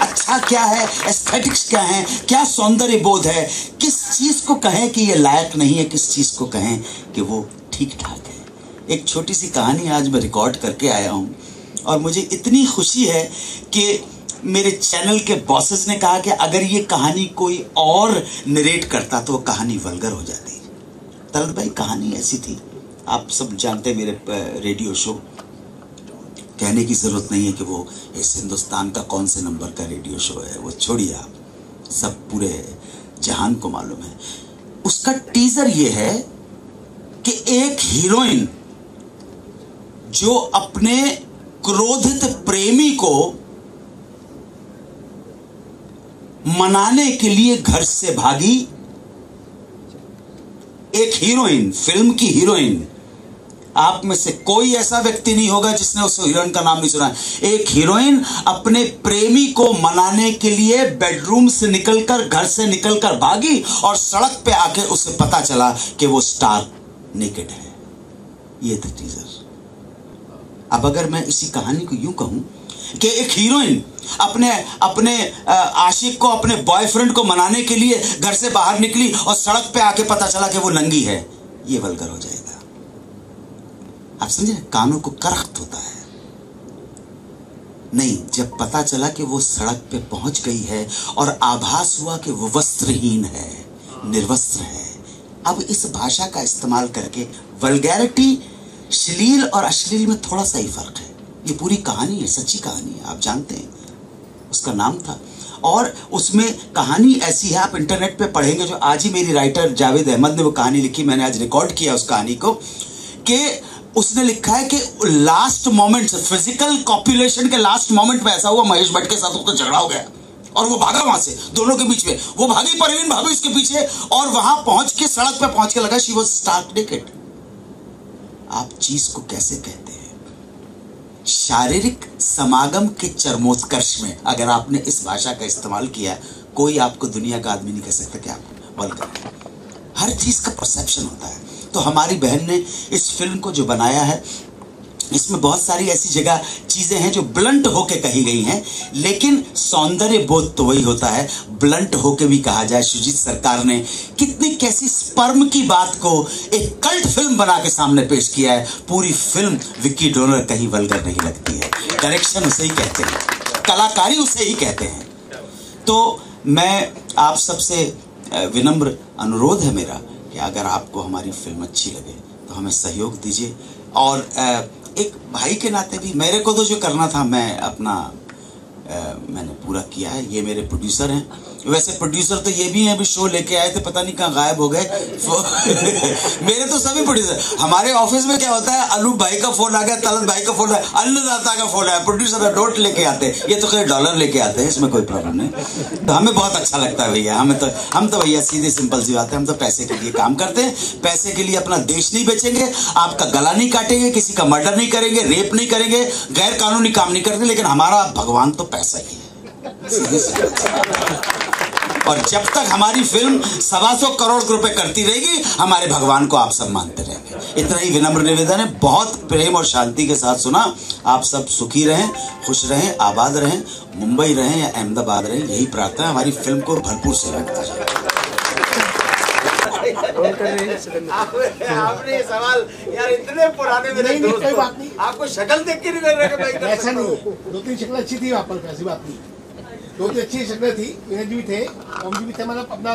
अच्छा क्या है, एस्थेटिक्स क्या है, क्या सौंदर्य बोध है, किस चीज को कहें कि ये लायक नहीं है, किस चीज को कहें कि वो ठीक ठाक है। एक छोटी सी कहानी आज मैं रिकॉर्ड करके आया हूँ, और मुझे इतनी खुशी है कि मेरे चैनल के बॉसेस ने कहा कि अगर ये कहानी कोई और नरेट करता तो वो कहानी वल्गर हो जाती। तलत भाई कहानी ऐसी थी, आप सब जानते हैं मेरे रेडियो शो, कहने की जरूरत नहीं है कि वो इस हिंदुस्तान का कौन से नंबर का रेडियो शो है, वो छोड़िए आप, सब पूरे जहान को मालूम है। उसका टीजर ये है कि एक हीरोइन जो अपने क्रोधित प्रेमी को मनाने के लिए घर से भागी, एक हीरोइन, फिल्म की हीरोइन, आप में से कोई ऐसा व्यक्ति नहीं होगा जिसने उस हीरोइन का नाम नहीं सुना। एक हीरोइन अपने प्रेमी को मनाने के लिए बेडरूम से निकलकर, घर से निकलकर भागी और सड़क पे आके उसे पता चला कि वो स्टार नेकेड है। ये था टीजर। अब अगर मैं इसी कहानी को यूं कहूं कि एक हीरोइन अपने आशिक को, अपने बॉयफ्रेंड को मनाने के लिए घर से बाहर निकली और सड़क पे आके पता चला कि वो नंगी है, ये वल्गर हो जाएगा। आप समझे, कानों को करख्त होता है। नहीं, जब पता चला कि वो सड़क पे पहुंच गई है और आभास हुआ कि वो वस्त्रहीन है, निर्वस्त्र है, अब इस भाषा का इस्तेमाल करके वल्गैरिटी, श्लील और अश्लील में थोड़ा सा ही फर्क है। ये पूरी कहानी है, सच्ची कहानी है, आप जानते हैं। उसका नाम था, और उसमें कहानी ऐसी है, आप इंटरनेट पे पढ़ेंगे, जो आज ही मेरी राइटर जावेद अहमद ने वो कहानी लिखी, मैंने आज रिकॉर्ड किया उस कहानी को, कि उसने लिखा है कि लास्ट मोमेंट, फिजिकल कॉपुलेशन के लास्ट मोमेंट में ऐसा हुआ, महेश भट्ट के साथ उसका झगड़ा हो गया और वो भागा वहां से, दोनों के बीच में वो भागी, परवीन भाभी उसके पीछे, और वहां पहुंच के, सड़क पे पहुंच के लगा शी वाज स्टार्क नेकेड। आप चीज को कैसे कहते हैं? शारीरिक समागम के चरमोत्कर्ष में अगर आपने इस भाषा का इस्तेमाल किया, कोई आपको दुनिया का आदमी नहीं कह सकता कि आप वल्गर। हर चीज का परसेप्शन होता है। तो हमारी बहन ने इस फिल्म को जो बनाया है, इसमें बहुत सारी ऐसी जगह चीजें हैं जो ब्लंट होके कही गई हैं, लेकिन सौंदर्य बोध तो वही होता है, ब्लंट होके भी कहा जाए। शुजीत सरकार ने कितनी कैसी स्पर्म की बात को एक कल्ट फिल्म बना के सामने पेश किया है। पूरी फिल्म विक्की डोनर कहीं वल्गर नहीं लगती है, डायरेक्शन उसे ही कहते हैं, कलाकारी उसे ही कहते हैं। तो मैं आप सबसे विनम्र अनुरोध है मेरा कि अगर आपको हमारी फिल्म अच्छी लगे तो हमें सहयोग दीजिए, और एक भाई के नाते भी मेरे को तो जो करना था मैं अपना मैंने पूरा किया है। ये मेरे प्रोड्यूसर हैं, वैसे प्रोड्यूसर तो ये भी हैं, अभी शो लेके आए थे, पता नहीं कहाँ गायब हो गए। मेरे तो सभी प्रोड्यूसर, हमारे ऑफिस में क्या होता है, अनूप भाई का फोन आ गया, तलत भाई का फोन है, अन्नदाता का फोन है, प्रोड्यूसर नोट लेके आते हैं, ये तो खैर डॉलर लेके आते हैं, इसमें कोई प्रॉब्लम नहीं। तो हमें बहुत अच्छा लगता है भैया, हम तो भैया सीधे सिंपल सी बात है, हम तो पैसे के लिए काम करते हैं, पैसे के लिए अपना देश नहीं बेचेंगे, आपका गला नहीं काटेंगे, किसी का मर्डर नहीं करेंगे, रेप नहीं करेंगे, गैर कानूनी काम नहीं करते, लेकिन हमारा भगवान तो पैसा ही है। और जब तक हमारी फिल्म 125 करोड़ रुपए करती रहेगी, हमारे भगवान को आप सब मानते रहेंगे। इतना ही विनम्र निवेदन है। बहुत प्रेम और शांति के साथ सुना। आप सब सुखी रहें, खुश रहें, आबाद रहें, मुंबई रहें या अहमदाबाद रहें, यही प्रार्थना है। हमारी फिल्म को भरपूर सहयोग करें। आपने सवाल यार इतने पुराने मेरे दोस्त, कोई बात नहीं, आपको शक्ल देख के नहीं लग रहा कि भाई ऐसा नहीं। 2-3 शक्ल अच्छी थी वहाँ पर, ऐसी बात नहीं, 2-3 अच्छी शक्लें थी, विनय जी भी थे, ओम जी भी थे। मतलब अपना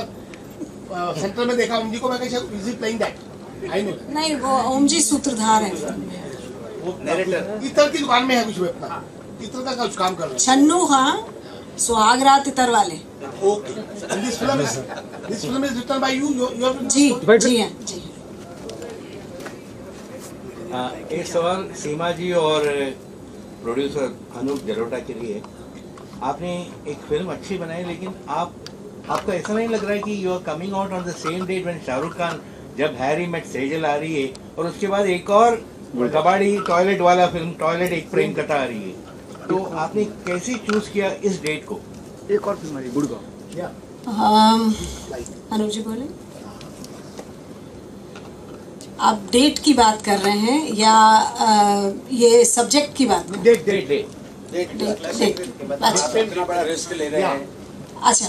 सेंटर में देखा ओम जी को, मैं कहा is he playing that, I know. नहीं, वो ओम जी सूत्रधार है, नरेटर इतर की दुकान में है कुछ, में अपना इतर का कुछ काम कर रहा है। छन्नू, हाँ, सुहाग रात इतर वाले। Okay, this film is written by you, जी हैं, जी। एक सवाल सीमा जी और प्रोड्यूसर अनूप जलोटा के लिए। आपने एक फिल्म अच्छी बनाई, लेकिन आपको ऐसा नहीं लग रहा है कि you are coming out on the same date when Shahrukh Khan, जब हैरी मेट सेजल आ रही है, और उसके बाद एक और कबाड़ी टॉयलेट वाला फिल्म, टॉयलेट एक प्रेम कथा आ रही है, तो आपने कैसे चूज किया इस डेट को? एक और फिल्म आ रही गुड़गांव। अनुज जी बोले, आप डेट की बात कर रहे हैं या ये सब्जेक्ट की बात? डेट। इतना बड़ा रिस्क ले रहे हैं। अच्छा,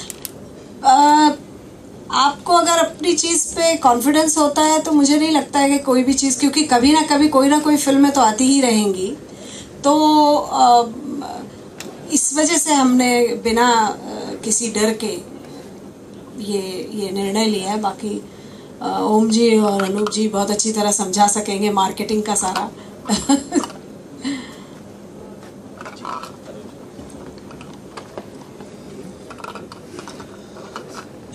आपको अगर अपनी चीज पे कॉन्फिडेंस होता है तो मुझे नहीं लगता है कि कोई भी चीज, क्योंकि कभी ना कभी कोई ना कोई फिल्में तो आती ही रहेंगी, तो इस वजह से हमने बिना किसी डर के ये निर्णय लिया है। बाकी ओम जी और अनूप जी बहुत अच्छी तरह समझा सकेंगे मार्केटिंग का सारा।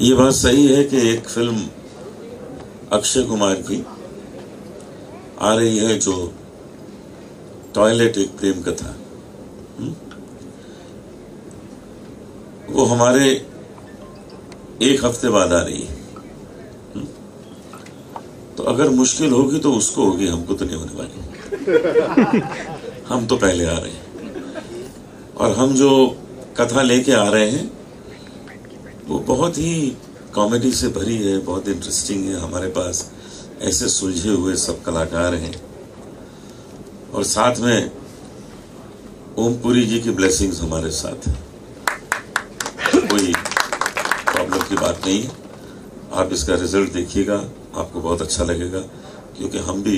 ये बात सही है कि एक फिल्म अक्षय कुमार की आ रही है जो टॉयलेट एक प्रेम कथा, वो हमारे एक हफ्ते बाद आ रही है। तो अगर मुश्किल होगी तो उसको होगी, हमको तो नहीं होने वाली। हम तो पहले आ रहे हैं और हम जो कथा लेके आ रहे हैं वो बहुत ही कॉमेडी से भरी है, बहुत इंटरेस्टिंग है। हमारे पास ऐसे सुलझे हुए सब कलाकार हैं और साथ में ओमपुरी जी की ब्लेसिंग्स हमारे साथ है। कोई प्रॉब्लम की बात नहीं है। आप इसका रिजल्ट देखिएगा, आपको बहुत अच्छा लगेगा, क्योंकि हम भी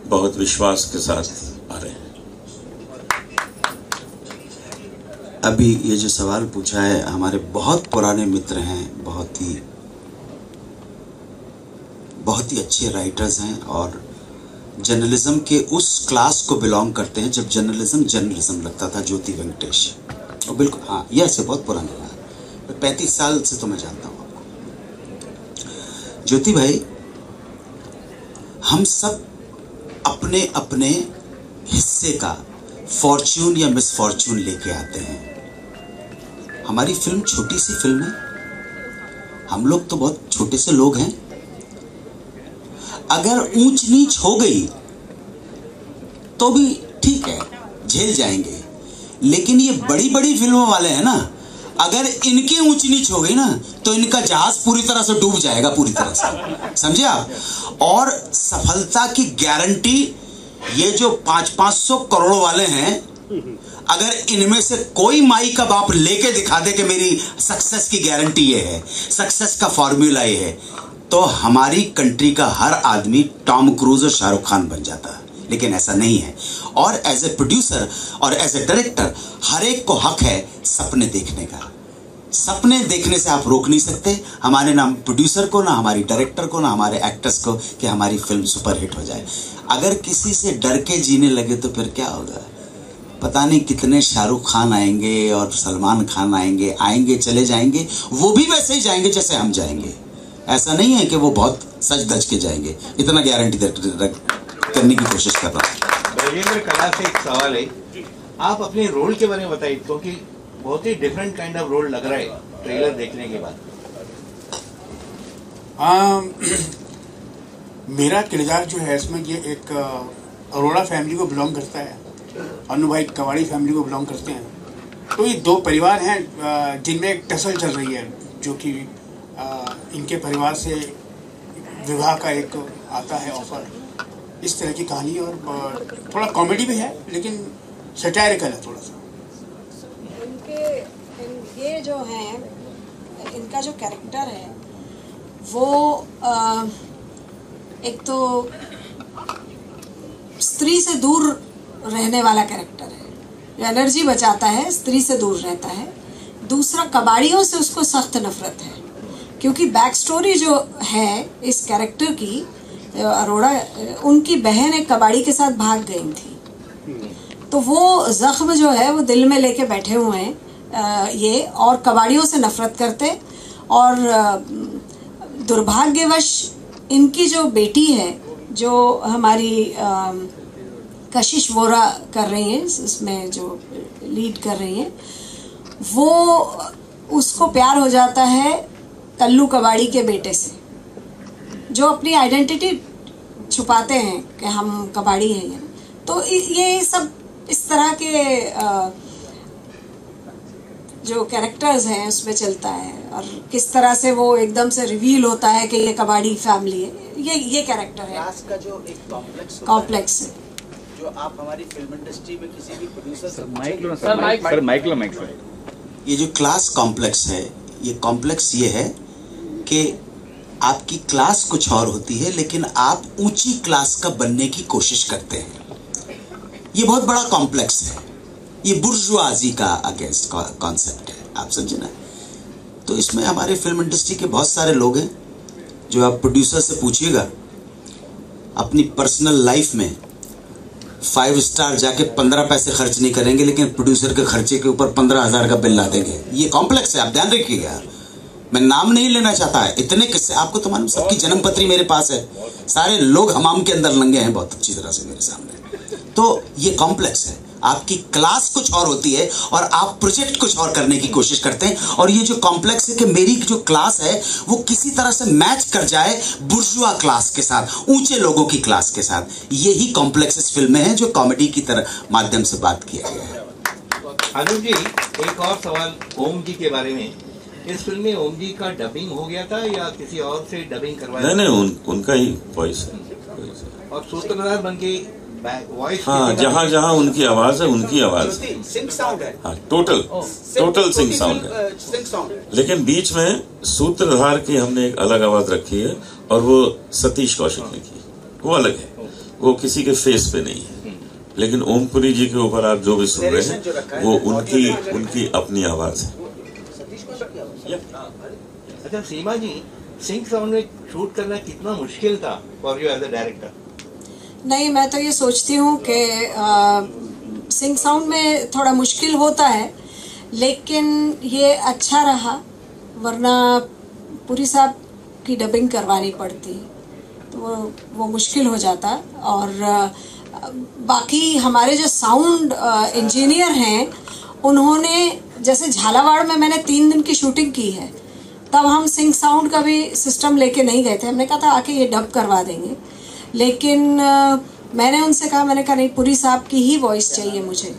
बहुत विश्वास के साथ आ रहे हैं। अभी ये जो सवाल पूछा है, हमारे बहुत पुराने मित्र हैं, बहुत ही अच्छे राइटर्स हैं और जर्नलिज्म के उस क्लास को बिलोंग करते हैं जब जर्नलिज्म लगता था। ज्योति वेंकटेश, और बिल्कुल हाँ, ये ऐसे बहुत पुराने हैं, 35 साल से तो मैं जानता हूँ आपको। ज्योति भाई, हम सब अपने अपने हिस्से का फॉर्च्यून या मिसफॉर्च्यून लेके आते हैं। हमारी फिल्म छोटी सी फिल्म है, हम लोग तो बहुत छोटे से लोग हैं। अगर ऊंच नीच हो गई तो भी ठीक है, झेल जाएंगे, लेकिन ये बड़ी बड़ी फिल्मों वाले हैं ना, अगर इनकी ऊंच नीच हो गई ना तो इनका जहाज पूरी तरह से डूब जाएगा, पूरी तरह से, समझे आप। और सफलता की गारंटी ये जो 500 करोड़ वाले हैं, अगर इनमें से कोई माई का बाप लेके दिखा दे कि मेरी सक्सेस की गारंटी ये है, सक्सेस का फॉर्मूला ये है, तो हमारी कंट्री का हर आदमी टॉम क्रूज और शाहरुख खान बन जाता है। लेकिन ऐसा नहीं है। और एज ए प्रोड्यूसर और एज ए डायरेक्टर हर एक को हक है सपने देखने का। सपने देखने से आप रोक नहीं सकते हमारे, ना प्रोड्यूसर को, ना हमारी डायरेक्टर को, ना हमारे एक्टर्स को, कि हमारी फिल्म सुपरहिट हो जाए। अगर किसी से डर के जीने लगे तो फिर क्या होगा? पता नहीं कितने शाहरुख खान आएंगे और सलमान खान आएंगे चले जाएंगे, वो भी वैसे ही जाएंगे जैसे हम जाएंगे। ऐसा नहीं है कि वो बहुत सच धज के जाएंगे, इतना गारंटी करने की कोशिश कर रहा हूँ। ब्रजेंद्र कला से एक सवाल है, आप अपने रोल के बारे में बताइए, क्योंकि बहुत ही डिफरेंट काइंड ऑफ रोल लग रहा है ट्रेलर देखने के बाद। मेरा किरदार जो है इसमें ये एक अरोड़ा फैमिली को बिलोंग करता है, अनु भाई कवाड़ी फैमिली को बिलोंग करते हैं। तो ये दो परिवार हैं जिनमें एक टसल चल रही है, जो कि इनके परिवार से विवाह का एक आता है ऑफर। इस तरह की कहानी, और थोड़ा कॉमेडी भी है लेकिन सटायरिकल है थोड़ा सा। ये जो है, इनका जो कैरेक्टर है वो एक तो स्त्री से दूर रहने वाला कैरेक्टर है, जो एनर्जी बचाता है, स्त्री से दूर रहता है। दूसरा, कबाड़ियों से उसको सख्त नफरत है, क्योंकि बैक स्टोरी जो है इस कैरेक्टर की, अरोड़ा, उनकी बहन एक कबाड़ी के साथ भाग गई थी, तो वो जख्म जो है वो दिल में लेके बैठे हुए हैं ये, और कबाड़ियों से नफरत करते। और दुर्भाग्यवश इनकी जो बेटी है, जो हमारी कशिश वोरा कर रही हैं, इसमें जो लीड कर रही हैं, वो उसको प्यार हो जाता है कल्लू कबाड़ी के बेटे से, जो अपनी आइडेंटिटी छुपाते हैं कि हम कबाड़ी हैं। तो ये सब इस तरह के जो कैरेक्टर्स हैं उसमें चलता है, और किस तरह से वो एकदम से रिवील होता है कि ये कबाड़ी फैमिली है। ये कैरेक्टर है। क्लास का जो एक कॉम्प्लेक्स है, जो आप हमारी फिल्म इंडस्ट्री में किसी भी प्रोड्यूसर से माइक ये जो क्लास कॉम्प्लेक्स है, ये कॉम्प्लेक्स ये है कि आपकी क्लास कुछ और होती है, लेकिन आप ऊंची क्लास का बनने की कोशिश करते हैं। ये बहुत बड़ा कॉम्प्लेक्स है, ये बुर्जुआजी का अगेंस्ट कॉन्सेप्ट है, आप समझे ना। तो इसमें हमारे फिल्म इंडस्ट्री के बहुत सारे लोग हैं जो आप प्रोड्यूसर से पूछिएगा, अपनी पर्सनल लाइफ में 5 स्टार जाके 15 पैसे खर्च नहीं करेंगे, लेकिन प्रोड्यूसर के खर्चे के ऊपर 15,000 का बिल ला देंगे। ये कॉम्प्लेक्स है, आप ध्यान रखिएगा। मैं नाम नहीं लेना चाहता है, इतने किस्से आपको तो मालूम, सबकी जन्म पत्री मेरे पास है, सारे लोग हमाम के अंदर लंगे हैं बहुत अच्छी तरह से मेरे सामने। तो ये कॉम्प्लेक्स है, आपकी क्लास कुछ और होती है और आप प्रोजेक्ट कुछ और करने की कोशिश करते हैं। और ये जो कॉम्प्लेक्स है कि मेरी जो क्लास है वो किसी तरह से मैच कर जाए बुर्जुआ क्लास के साथ, ऊंचे लोगों की क्लास के साथ। यही कॉम्प्लेक्स इस फिल्म में है जो कॉमेडी की तरह माध्यम से बात किया गया है। अनुज जी, एक और सवाल ओम जी के बारे में। इस फिल्म में ओम जी का डबिंग हो गया था या किसी और से डबिंग करवाया? नहीं, उनका ही वॉइस है। और सूत्रधार बन के वॉइस, हाँ, जहाँ जहाँ उनकी आवाज है उनकी आवाज, सिंक साउंड है। हाँ, टोटल सिंक साउंड है। लेकिन बीच में सूत्रधार की हमने एक अलग आवाज रखी है और वो सतीश कौशिक ने की, वो अलग है, वो किसी के फेस पे नहीं है। लेकिन ओमपुरी जी के ऊपर आप जो भी सुन रहे हैं वो उनकी अपनी आवाज है। अच्छा सीमा जी, सिंक साउंड में शूट करना कितना मुश्किल था for you as a director? नहीं, मैं तो ये सोचती हूँ कि सिंक साउंड में थोड़ा मुश्किल होता है, लेकिन ये अच्छा रहा, वरना पुरी साहब की डबिंग करवानी पड़ती तो वो मुश्किल हो जाता। और बाकी हमारे जो साउंड इंजीनियर हैं, उन्होंने, जैसे झालावाड़ में मैंने 3 दिन की शूटिंग की है, तब हम सिंक साउंड का भी सिस्टम लेके नहीं गए थे। हमने कहा था आके ये डब करवा देंगे, लेकिन मैंने उनसे कहा, मैंने कहा नहीं, पुरी साहब की ही वॉइस चाहिए मुझे,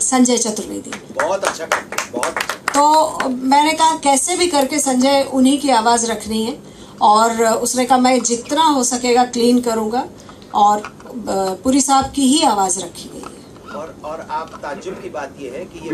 संजय चतुर्वेदी। बहुत अच्छा, बहुत। तो मैंने कहा कैसे भी करके संजय उन्हीं की आवाज़ रखनी है, और उसने कहा मैं जितना हो सकेगा क्लीन करूँगा, और पुरी साहब की ही आवाज़ रखी गई है। और आप ताज्जुब की बात ये है कि ये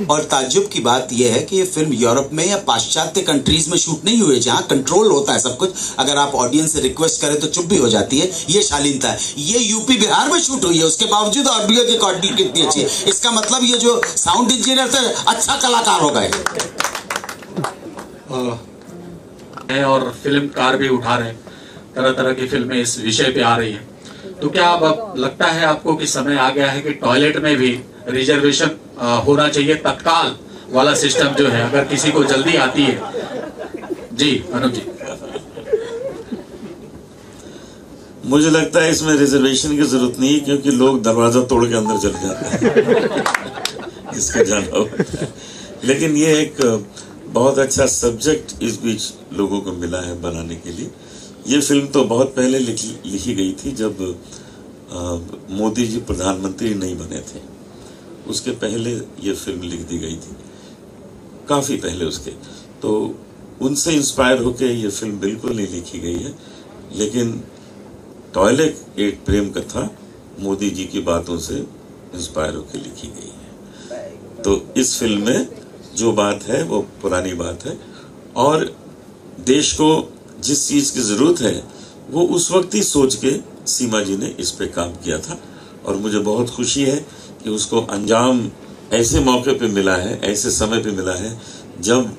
और ताज्जुब की बात यह है कि ये फिल्म यूरोप में या पाश्चात्य कंट्रीज में शूट नहीं हुई है, जहाँ कंट्रोल होता है सब कुछ। अगर आप ऑडियंस से रिक्वेस्ट करें तो चुप भी हो जाती है, ये शालीनता है। ये यूपी बिहार में शूट हुई है, उसके बावजूद ऑडियो की क्वालिटी कितनी अच्छी है। इसका मतलब ये जो साउंड इंजीनियर थे अच्छा कलाकार हो गए और फिल्मकार भी उठा रहे हैं, तरह तरह की फिल्में इस विषय पे आ रही है। तो क्या अब लगता है आपको कि समय आ गया है कि टॉयलेट में भी रिजर्वेशन होना चाहिए, तत्काल वाला सिस्टम जो है, अगर किसी को जल्दी आती है? जी अनुज जी। मुझे लगता है इसमें रिजर्वेशन की जरूरत नहीं है, क्योंकि लोग दरवाजा तोड़ के अंदर चले जाते हैं इसको जाना हो। लेकिन ये एक बहुत अच्छा सब्जेक्ट इस बीच लोगों को मिला है बनाने के लिए। ये फिल्म तो बहुत पहले लिखी गई थी, जब मोदी जी प्रधानमंत्री नहीं बने थे, उसके पहले ये फिल्म लिख दी गई थी, काफी पहले उसके। तो उनसे इंस्पायर होकर ये फिल्म बिल्कुल नहीं लिखी गई है, लेकिन टॉयलेट एक प्रेम कथा मोदी जी की बातों से इंस्पायर होकर लिखी गई है। तो इस फिल्म में जो बात है वो पुरानी बात है, और देश को जिस चीज की जरूरत है वो उस वक्त ही सोच के सीमा जी ने इस पे काम किया था। और मुझे बहुत खुशी है कि उसको अंजाम ऐसे मौके पे मिला है, ऐसे समय पे मिला है जब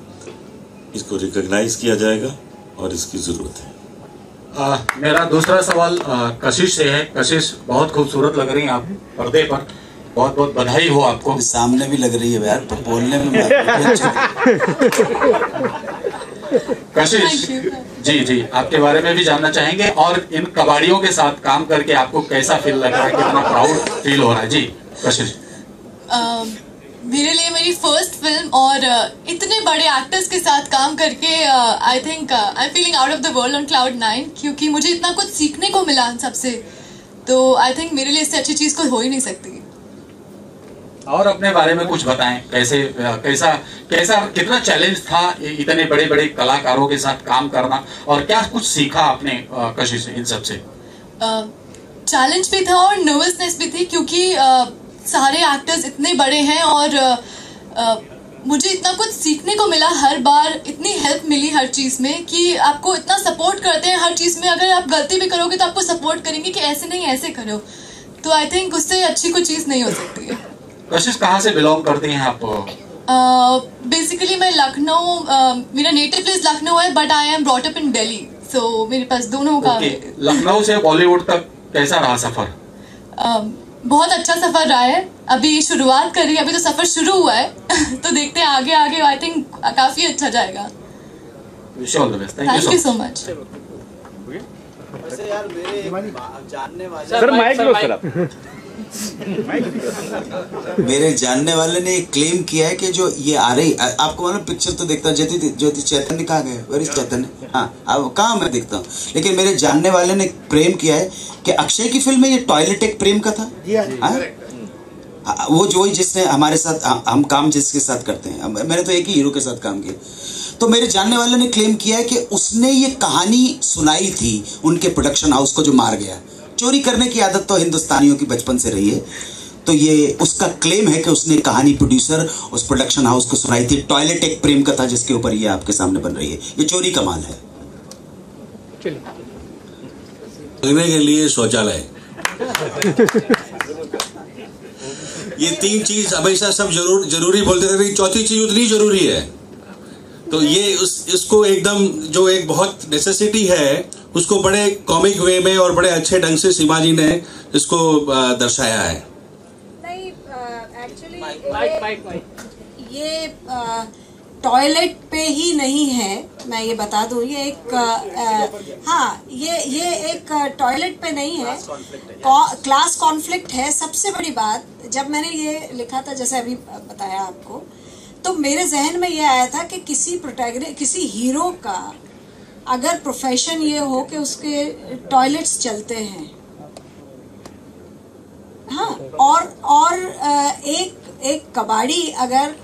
इसको रिकॉग्नाइज किया जाएगा और इसकी जरूरत है। मेरा दूसरा सवाल कशिश से है। कशिश, बहुत खूबसूरत लग रही हैं आप पर्दे पर, बहुत बहुत बधाई हो आपको। सामने भी लग रही है यार, तो बोलने में कशिश जी, आपके बारे में भी जानना चाहेंगे, और इन कबाड़ियों के साथ काम करके आपको कैसा फील लग रहा है, कितना प्राउड फील हो रहा है? जी कशिश। मेरे लिए मेरी फर्स्ट फिल्म, और इतने बड़े एक्टर्स के साथ काम करके I think I am feeling out of the world on cloud 9, क्योंकि मुझे इतना कुछ सीखने को मिला इन सबसे। तो आई थिंक मेरे लिए इससे अच्छी चीज कोई हो ही नहीं सकती। और अपने बारे में कुछ बताएं, कैसा कितना चैलेंज था इतने बड़े बड़े कलाकारों के साथ काम करना, और क्या कुछ सीखा आपने कशिश इन सब से? चैलेंज भी था और नर्वसनेस भी थी, क्योंकि सारे एक्टर्स इतने बड़े हैं, और मुझे इतना कुछ सीखने को मिला हर बार, इतनी हेल्प मिली हर चीज में, कि आपको इतना सपोर्ट करते हैं हर चीज में। अगर आप गलती भी करोगे तो आपको सपोर्ट करेंगे कि ऐसे नहीं ऐसे करो। तो आई थिंक उससे अच्छी कोई चीज नहीं हो सकती है। कशिश, कहाँ से बिलोंग करती हैं आप? बेसिकली मैं लखनऊ, मेरा नेटिव प्लेस लखनऊ है, but I am brought up in Delhi, so मेरे पास दोनों का लखनऊ से बॉलीवुड तक कैसा रहा सफर? बहुत अच्छा सफर रहा है। अभी शुरुआत करी, अभी तो सफर शुरू हुआ है तो देखते हैं आगे आगे, आई थिंक काफी अच्छा जाएगा। Thank you so much. वैसे यार मेरे जानने वाले सर माइक लो सर आप। मेरे जानने वाले ने क्लेम किया है कि जो ये आ रही, आपको मालूम पिक्चर तो देखता हूँ, ज्योति चैतन्य कहाँ गए, वेयर इज चैतन्य, हाँ अब कहाँ मैं देखता हूँ, लेकिन मेरे जानने वाले ने प्रेम किया है कि अक्षय की फिल्म में ये टॉयलेट एक प्रेम का था। वो जो जिसने हमारे साथ हम काम जिसके साथ करते हैं, मैंने तो एक ही हीरो के साथ काम किया, तो मेरे जानने वाले ने क्लेम किया है कि उसने ये कहानी सुनाई थी उनके प्रोडक्शन हाउस को जो मार गया। चोरी करने की आदत तो हिंदुस्तानियों की बचपन से रही है, तो ये उसका क्लेम है कि उसने कहानी प्रोड्यूसर उस प्रोडक्शन हाउस को सुनाई थी। टॉयलेट एक प्रेम कथा जिसके ऊपर ये आपके सामने बन रही है, ये चोरी का माल है। लगने के लिए शौचालय, ये तीन चीज हमेशा सब जरूरी बोलते थे, चौथी चीज उतनी जरूरी है। तो ये इसको एकदम जो एक बहुत नेसेसिटी है उसको बड़े कॉमिक वे में और बड़े अच्छे ढंग से सीमा जी ने इसको दर्शाया है। नहीं, एक्चुअली ये टॉयलेट पे ही नहीं है, मैं ये बता दूं, ये एक हाँ ये एक टॉयलेट पे नहीं है, क्लास कॉन्फ्लिक्ट है। सबसे बड़ी बात, जब मैंने ये लिखा था, जैसे अभी बताया आपको, तो मेरे जहन में ये आया था कि किसी हीरो का अगर प्रोफेशन ये हो कि उसके टॉयलेट्स चलते हैं, हाँ, और एक कबाड़ी, अगर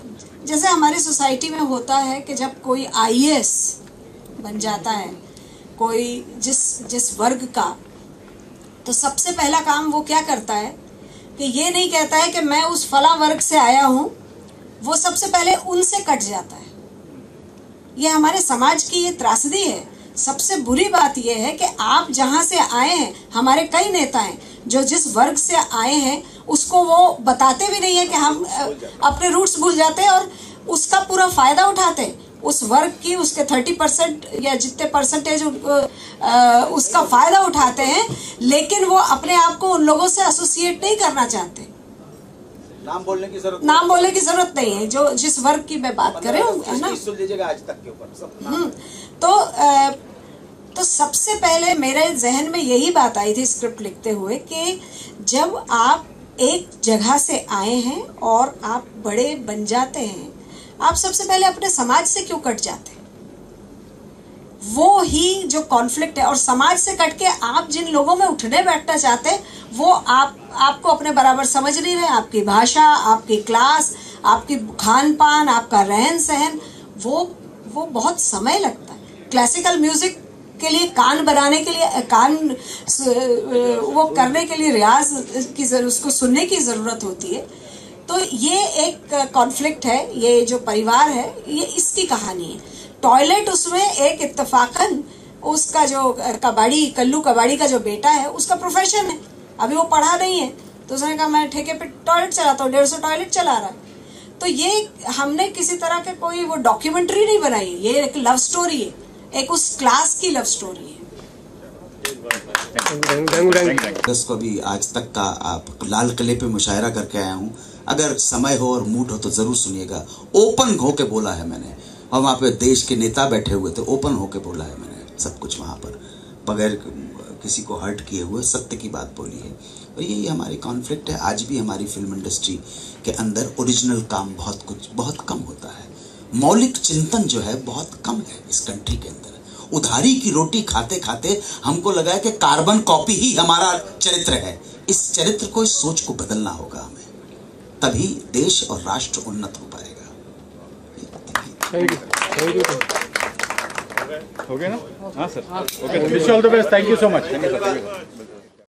जैसे हमारी सोसाइटी में होता है कि जब कोई आईएएस बन जाता है कोई जिस वर्ग का, तो सबसे पहला काम वो क्या करता है कि ये नहीं कहता है कि मैं उस फला वर्ग से आया हूं, वो सबसे पहले उनसे कट जाता है। ये हमारे समाज की ये त्रासदी है। सबसे बुरी बात ये है कि आप जहां से आए हैं, हमारे कई नेता हैं जो जिस वर्ग से आए हैं उसको वो बताते भी नहीं है कि हम अपने रूट्स भूल जाते हैं और उसका पूरा फायदा उठाते हैं। उस वर्ग की उसके 30% या जितने परसेंटेज उसका फायदा उठाते हैं, लेकिन वो अपने आप को उन लोगों से एसोसिएट नहीं करना चाहते। नाम बोलने की जरूरत नहीं है, जो जिस वर्ग की मैं बात कर रही हूँ, है ना। आज तक के ऊपर तो सबसे पहले मेरे जहन में यही बात आई थी स्क्रिप्ट लिखते हुए कि जब आप एक जगह से आए हैं और आप बड़े बन जाते हैं, आप सबसे पहले अपने समाज से क्यों कट जाते हैं? वो ही जो कॉन्फ्लिक्ट है। और समाज से कट के आप जिन लोगों में उठने बैठना चाहते हैं, वो आपको अपने बराबर समझ नहीं रहे। आपकी भाषा, आपकी क्लास, आपकी खान पान, आपका रहन सहन, वो बहुत समय लगता है। क्लासिकल म्यूजिक के लिए कान बनाने के लिए, कान वो करने के लिए रियाज की उसको सुनने की जरूरत होती है। तो ये एक कॉन्फ्लिक्ट है, ये जो परिवार है, ये इसकी कहानी है। टॉयलेट उसमें एक इत्तेफाकन उसका जो कल्लू कबाड़ी का जो बेटा है, उसका प्रोफेशन है। अभी वो पढ़ा नहीं है, तो उसने कहा मैं ठेके पे टॉयलेट चलाता हूँ, 150 टॉयलेट चला रहा है। तो ये हमने किसी तरह के कोई वो डॉक्यूमेंट्री नहीं बनाई, ये एक लव स्टोरी है, एक उस क्लास की लव स्टोरी है। इसको भी आज तक का आप लाल किले पे मुशायरा करके आया हूँ। अगर समय हो और मूड हो तो जरूर सुनिएगा। ओपन होके बोला है मैंने, और वहाँ पे देश के नेता बैठे हुए थे, ओपन होके बोला है मैंने सब कुछ वहाँ पर, बगैर किसी को हर्ट किए हुए सत्य की बात बोली है। और यही हमारी कॉन्फ्लिक्ट है। आज भी हमारी फिल्म इंडस्ट्री के अंदर ओरिजिनल काम बहुत कम होता है। मौलिक चिंतन जो है बहुत कम है इस कंट्री के अंदर। उधारी की रोटी खाते खाते हमको लगा है कि कार्बन कॉपी ही हमारा चरित्र है। इस चरित्र को, इस सोच को बदलना होगा हमें, तभी देश और राष्ट्र उन्नत हो पाएगा। हो गया ना? हाँ sir, okay, wish you all the best, thank you so much.